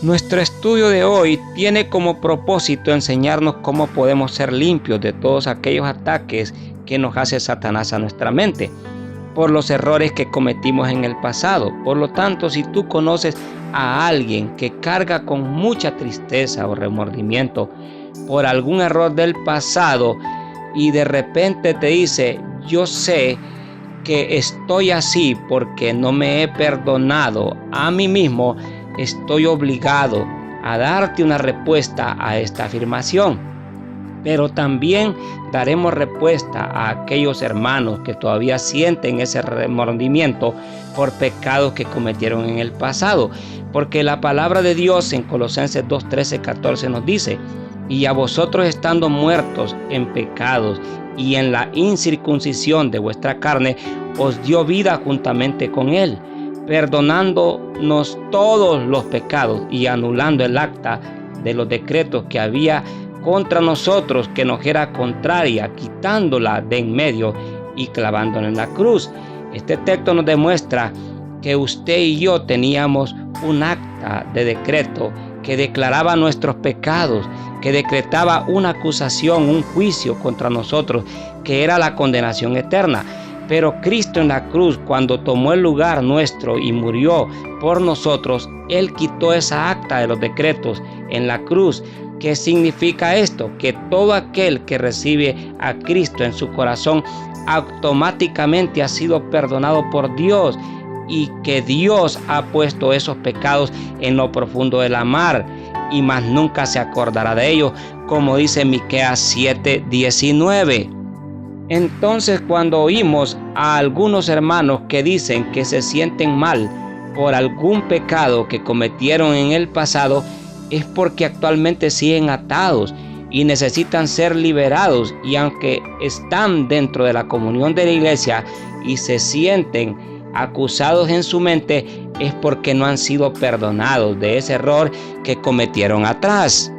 Nuestro estudio de hoy tiene como propósito enseñarnos cómo podemos ser limpios de todos aquellos ataques que nos hace Satanás a nuestra mente, por los errores que cometimos en el pasado. Por lo tanto, si tú conoces a alguien que carga con mucha tristeza o remordimiento por algún error del pasado y de repente te dice: yo sé que estoy así porque no me he perdonado a mí mismo, estoy obligado a darte una respuesta a esta afirmación. Pero también daremos respuesta a aquellos hermanos que todavía sienten ese remordimiento por pecados que cometieron en el pasado. Porque la palabra de Dios en Colosenses 2, 13, 14 nos dice: y a vosotros, estando muertos en pecados y en la incircuncisión de vuestra carne, os dio vida juntamente con él, perdonándonos todos los pecados y anulando el acta de los decretos que había contra nosotros, que nos era contraria, quitándola de en medio y clavándola en la cruz. Este texto nos demuestra que usted y yo teníamos un acta de decreto que declaraba nuestros pecados, que decretaba una acusación, un juicio contra nosotros, que era la condenación eterna. Pero Cristo en la cruz, cuando tomó el lugar nuestro y murió por nosotros, Él quitó esa acta de los decretos en la cruz. ¿Qué significa esto? Que todo aquel que recibe a Cristo en su corazón automáticamente ha sido perdonado por Dios, y que Dios ha puesto esos pecados en lo profundo de la mar y más nunca se acordará de ellos, como dice Miqueas 7:19. Entonces, cuando oímos a algunos hermanos que dicen que se sienten mal por algún pecado que cometieron en el pasado, es porque actualmente siguen atados y necesitan ser liberados, y aunque están dentro de la comunión de la iglesia y se sienten acusados en su mente, es porque no han sido perdonados de ese error que cometieron atrás.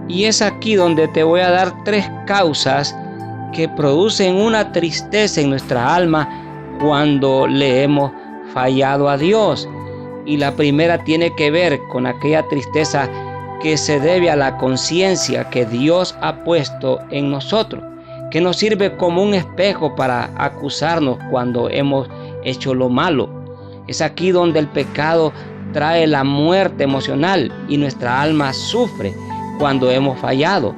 Y es aquí donde te voy a dar 3 causas que producen una tristeza en nuestra alma cuando le hemos fallado a Dios. Y la primera tiene que ver con aquella tristeza que se debe a la conciencia que Dios ha puesto en nosotros, que nos sirve como un espejo para acusarnos cuando hemos hecho lo malo. Es aquí donde el pecado trae la muerte emocional y nuestra alma sufre cuando hemos fallado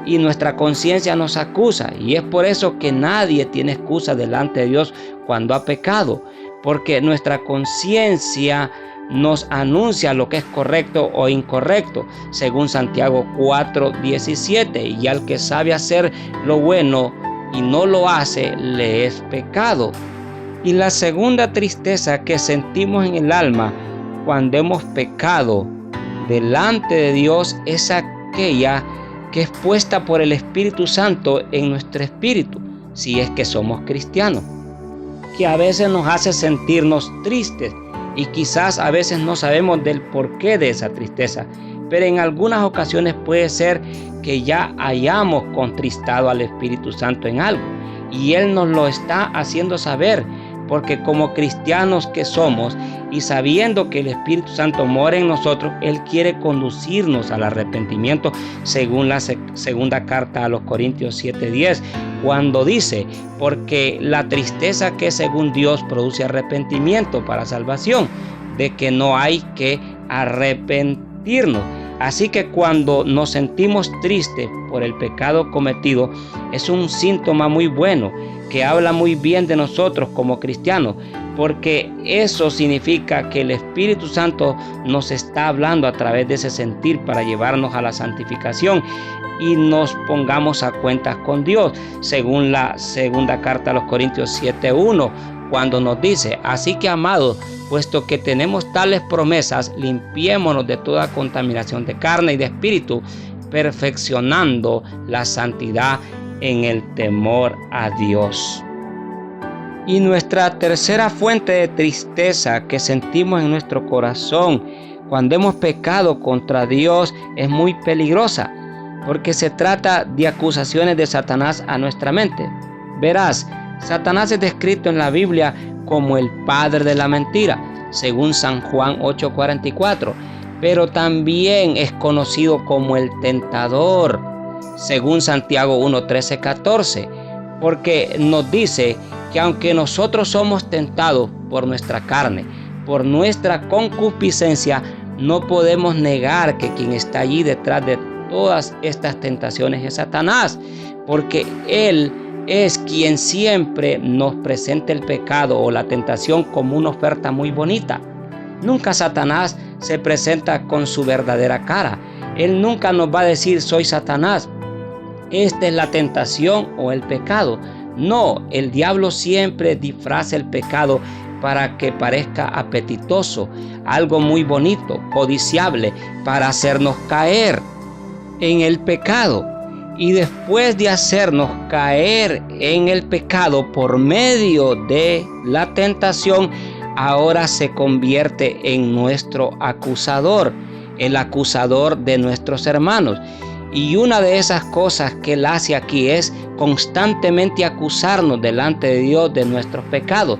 y nuestra conciencia nos acusa, y es por eso que nadie tiene excusa delante de Dios cuando ha pecado, porque nuestra conciencia nos anuncia lo que es correcto o incorrecto, según Santiago 4:17, y al que sabe hacer lo bueno y no lo hace, le es pecado. Y la segunda tristeza que sentimos en el alma cuando hemos pecado delante de Dios es aquella que es puesta por el Espíritu Santo en nuestro espíritu, si es que somos cristianos, que a veces nos hace sentirnos tristes y quizás a veces no sabemos del porqué de esa tristeza, pero en algunas ocasiones puede ser que ya hayamos contristado al Espíritu Santo en algo y Él nos lo está haciendo saber, porque como cristianos que somos y sabiendo que el Espíritu Santo mora en nosotros, Él quiere conducirnos al arrepentimiento, según la segunda carta a los Corintios 7:10, cuando dice: porque la tristeza que según Dios produce arrepentimiento para salvación, de que no hay que arrepentirnos. Así que cuando nos sentimos tristes por el pecado cometido, es un síntoma muy bueno, que habla muy bien de nosotros como cristianos, porque eso significa que el Espíritu Santo nos está hablando a través de ese sentir para llevarnos a la santificación y nos pongamos a cuentas con Dios, según la segunda carta a los Corintios 7:1, cuando nos dice: así que, amados, puesto que tenemos tales promesas, limpiémonos de toda contaminación de carne y de espíritu, perfeccionando la santidad en el temor a Dios. Y nuestra tercera fuente de tristeza que sentimos en nuestro corazón cuando hemos pecado contra Dios es muy peligrosa, porque se trata de acusaciones de Satanás a nuestra mente. Verás, Satanás es descrito en la Biblia como el padre de la mentira, según San Juan 8:44. pero también es conocido como el tentador, según Santiago 1, 13, 14, porque nos dice que aunque nosotros somos tentados por nuestra carne, por nuestra concupiscencia, no podemos negar que quien está allí detrás de todas estas tentaciones es Satanás, porque él es quien siempre nos presenta el pecado o la tentación como una oferta muy bonita. Nunca Satanás se presenta con su verdadera cara. Él nunca nos va a decir: soy Satanás, esta es la tentación o el pecado. No, el diablo siempre disfraza el pecado para que parezca apetitoso, algo muy bonito, codiciable, para hacernos caer en el pecado. Y después de hacernos caer en el pecado por medio de la tentación, ahora se convierte en nuestro acusador, el acusador de nuestros hermanos. Y una de esas cosas que él hace aquí es constantemente acusarnos delante de Dios de nuestros pecados,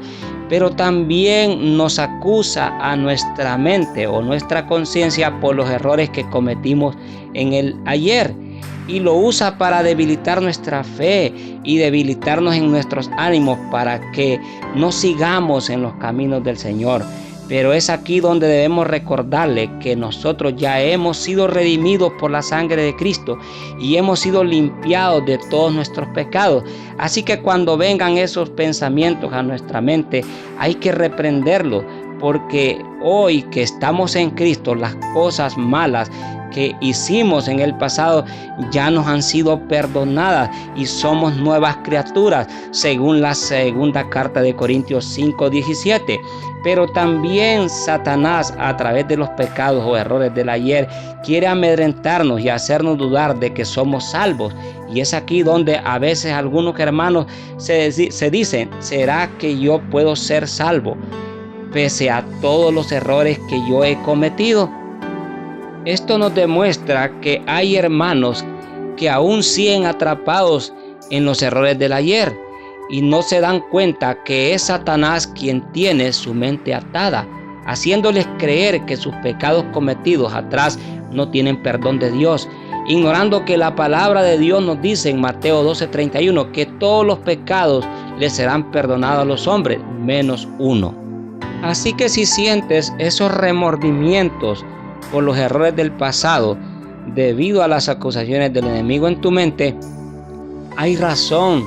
pero también nos acusa a nuestra mente o nuestra conciencia por los errores que cometimos en el ayer. Y lo usa para debilitar nuestra fe y debilitarnos en nuestros ánimos para que no sigamos en los caminos del Señor. Pero es aquí donde debemos recordarle que nosotros ya hemos sido redimidos por la sangre de Cristo y hemos sido limpiados de todos nuestros pecados. Así que cuando vengan esos pensamientos a nuestra mente, hay que reprenderlos, porque hoy que estamos en Cristo, las cosas malas que hicimos en el pasado ya nos han sido perdonadas y somos nuevas criaturas, según la segunda carta de Corintios 5:17. Pero también Satanás, a través de los pecados o errores del ayer, quiere amedrentarnos y hacernos dudar de que somos salvos. Y es aquí donde a veces algunos hermanos se dicen: ¿será que yo puedo ser salvo pese a todos los errores que yo he cometido? Esto nos demuestra que hay hermanos que aún siguen atrapados en los errores del ayer y no se dan cuenta que es Satanás quien tiene su mente atada, haciéndoles creer que sus pecados cometidos atrás no tienen perdón de Dios, ignorando que la palabra de Dios nos dice en Mateo 12:31 que todos los pecados les serán perdonados a los hombres, menos uno. Así que si sientes esos remordimientos por los errores del pasado debido a las acusaciones del enemigo en tu mente, hay razón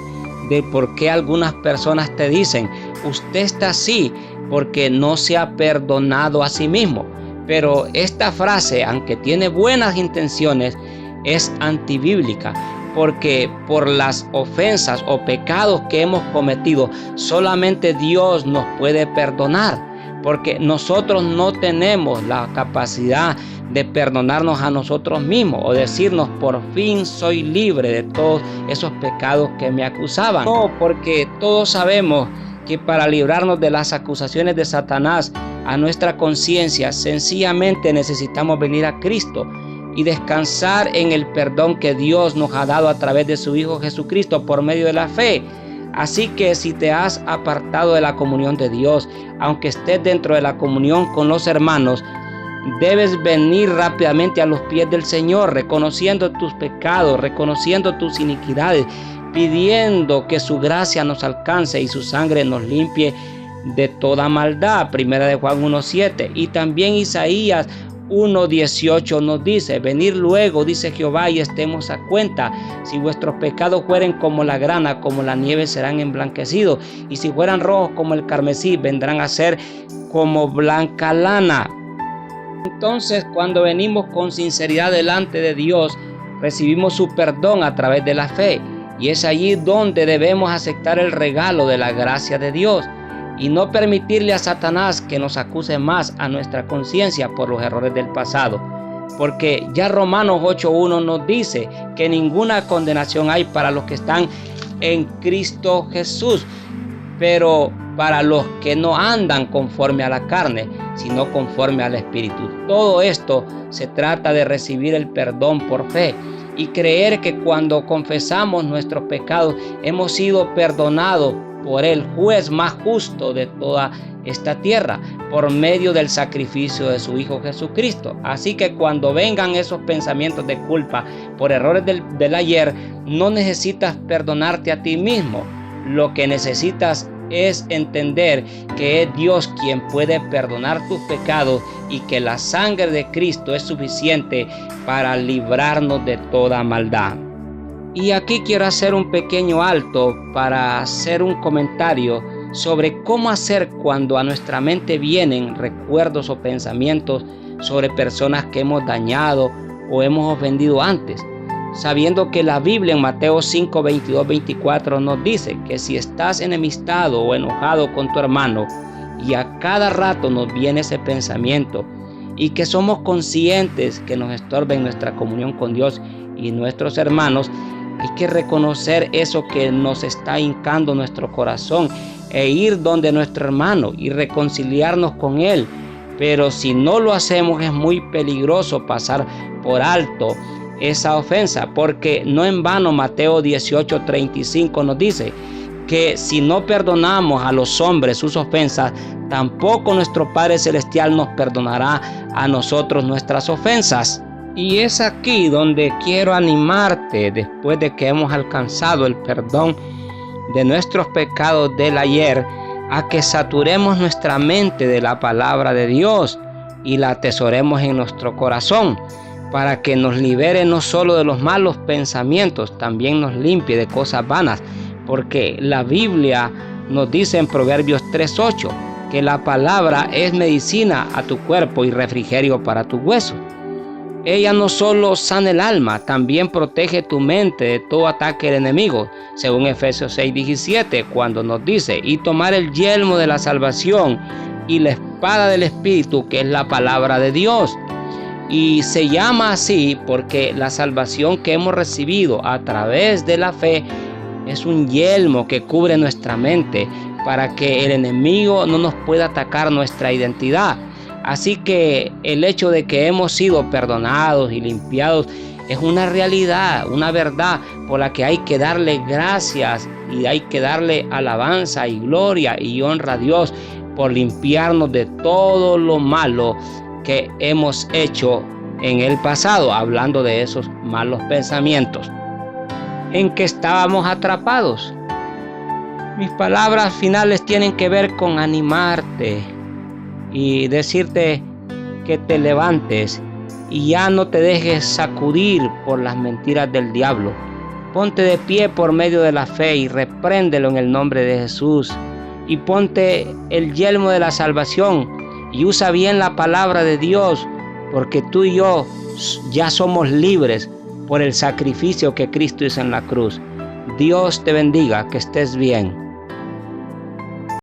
de por qué algunas personas te dicen: usted está así porque no se ha perdonado a sí mismo. Pero esta frase, aunque tiene buenas intenciones, es antibíblica, porque por las ofensas o pecados que hemos cometido solamente Dios nos puede perdonar, porque nosotros no tenemos la capacidad de perdonarnos a nosotros mismos o decirnos: por fin soy libre de todos esos pecados que me acusaban. No, porque todos sabemos que para librarnos de las acusaciones de Satanás a nuestra conciencia, sencillamente necesitamos venir a Cristo y descansar en el perdón que Dios nos ha dado a través de su Hijo Jesucristo por medio de la fe. Así que si te has apartado de la comunión de Dios, aunque estés dentro de la comunión con los hermanos, debes venir rápidamente a los pies del Señor, reconociendo tus pecados, reconociendo tus iniquidades, pidiendo que su gracia nos alcance y su sangre nos limpie de toda maldad. Primera de Juan 1:7. Y también Isaías 1:18 nos dice: venid luego, dice Jehová, y estemos a cuenta. Si vuestros pecados fueren como la grana, como la nieve serán emblanquecidos, y si fueran rojos como el carmesí, vendrán a ser como blanca lana. Entonces, cuando venimos con sinceridad delante de Dios, recibimos su perdón a través de la fe, y es allí donde debemos aceptar el regalo de la gracia de Dios y no permitirle a Satanás que nos acuse más a nuestra conciencia por los errores del pasado, porque ya Romanos 8:1 nos dice que ninguna condenación hay para los que están en Cristo Jesús, pero para los que no andan conforme a la carne, sino conforme al Espíritu. Todo esto se trata de recibir el perdón por fe y creer que cuando confesamos nuestros pecados hemos sido perdonados por el juez más justo de toda esta tierra por medio del sacrificio de su Hijo Jesucristo. Así que cuando vengan esos pensamientos de culpa por errores del ayer, no necesitas perdonarte a ti mismo. Lo que necesitas es entender que es Dios quien puede perdonar tus pecados y que la sangre de Cristo es suficiente para librarnos de toda maldad. Y aquí quiero hacer un pequeño alto para hacer un comentario sobre cómo hacer cuando a nuestra mente vienen recuerdos o pensamientos sobre personas que hemos dañado o hemos ofendido antes, sabiendo que la Biblia en Mateo 5, 22, 24 nos dice que si estás enemistado o enojado con tu hermano y a cada rato nos viene ese pensamiento y que somos conscientes que nos estorba en nuestra comunión con Dios y nuestros hermanos, hay que reconocer eso que nos está hincando nuestro corazón e ir donde nuestro hermano y reconciliarnos con él. Pero si no lo hacemos, es muy peligroso pasar por alto esa ofensa, porque no en vano Mateo 18:35 nos dice que si no perdonamos a los hombres sus ofensas, tampoco nuestro Padre Celestial nos perdonará a nosotros nuestras ofensas. Y es aquí donde quiero animarte, después de que hemos alcanzado el perdón de nuestros pecados del ayer, a que saturemos nuestra mente de la palabra de Dios y la atesoremos en nuestro corazón, para que nos libere no solo de los malos pensamientos, también nos limpie de cosas vanas, porque la Biblia nos dice en Proverbios 3:8 que la palabra es medicina a tu cuerpo y refrigerio para tus huesos. Ella no solo sana el alma, también protege tu mente de todo ataque del enemigo, según Efesios 6:17, cuando nos dice, y tomar el yelmo de la salvación y la espada del Espíritu, que es la palabra de Dios. Y se llama así porque la salvación que hemos recibido a través de la fe es un yelmo que cubre nuestra mente para que el enemigo no nos pueda atacar nuestra identidad. Así que el hecho de que hemos sido perdonados y limpiados es una realidad, una verdad por la que hay que darle gracias y hay que darle alabanza y gloria y honra a Dios por limpiarnos de todo lo malo que hemos hecho en el pasado, hablando de esos malos pensamientos en que estábamos atrapados. Mis palabras finales tienen que ver con animarte y decirte que te levantes y ya no te dejes sacudir por las mentiras del diablo. Ponte de pie por medio de la fe y repréndelo en el nombre de Jesús. Y ponte el yelmo de la salvación y usa bien la palabra de Dios, porque tú y yo ya somos libres por el sacrificio que Cristo hizo en la cruz. Dios te bendiga, que estés bien.